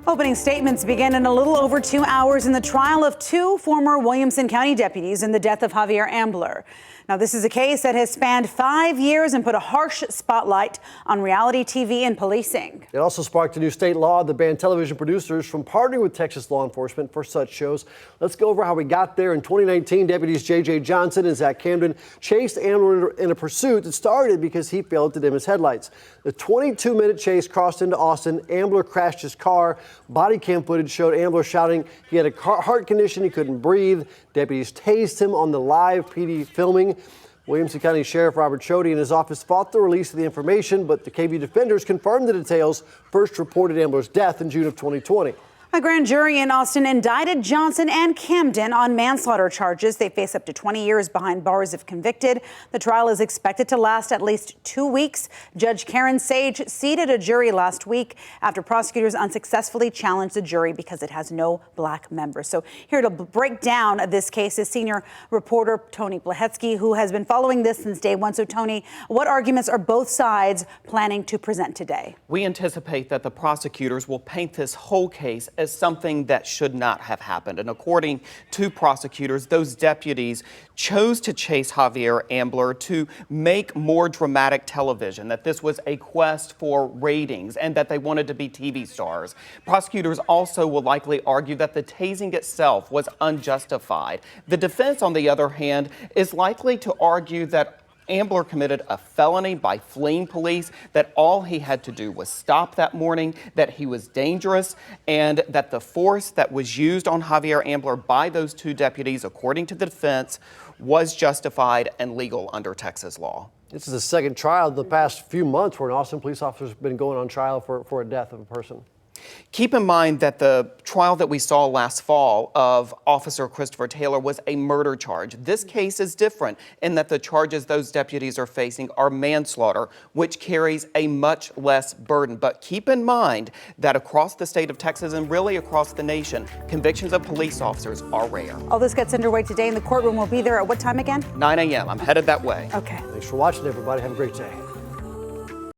Opening statements begin in a little over 2 hours in the trial of two former Williamson County deputies in the death of Javier Ambler. Now, this is a case that has spanned 5 years and put a harsh spotlight on reality TV and policing. It also sparked a new state law that banned television producers from partnering with Texas law enforcement for such shows. Let's go over how we got there. In 2019, deputies J.J. Johnson and Zach Camden chased Ambler in a pursuit that started because he failed to dim his headlights. The 22-minute chase crossed into Austin. Ambler crashed his car. Body cam footage showed Ambler shouting he had a heart condition, he couldn't breathe. Deputies tased him on the live PD filming. Williamson County Sheriff Robert Chody and his office fought the release of the information, but the KVUE Defenders confirmed the details, first reported Ambler's death in June of 2020. A grand jury in Austin indicted Johnson and Camden on manslaughter charges. They face up to 20 years behind bars if convicted. The trial is expected to last at least 2 weeks. Judge Karen Sage seated a jury last week after prosecutors unsuccessfully challenged the jury because it has no black members. So here to break down this case is senior reporter Tony Blahetsky, who has been following this since day one. So Tony, what arguments are both sides planning to present today? We anticipate that the prosecutors will paint this whole case as something that should not have happened. And according to prosecutors, those deputies chose to chase Javier Ambler to make more dramatic television, that this was a quest for ratings and that they wanted to be TV stars. Prosecutors also will likely argue that the tasing itself was unjustified. The defense, on the other hand, is likely to argue that Ambler committed a felony by fleeing police, that all he had to do was stop that morning, that he was dangerous, and that the force that was used on Javier Ambler by those two deputies, according to the defense, was justified and legal under Texas law. This is the second trial in the past few months where an Austin police officer has been going on trial for a death of a person. Keep in mind that the trial that we saw last fall of Officer Christopher Taylor was a murder charge. This case is different in that the charges those deputies are facing are manslaughter, which carries a much less burden. But keep in mind that across the state of Texas and really across the nation, convictions of police officers are rare. All this gets underway today in the courtroom. We'll be there at what time again? 9 a.m. I'm headed that way. Okay. Thanks for watching, everybody. Have a great day.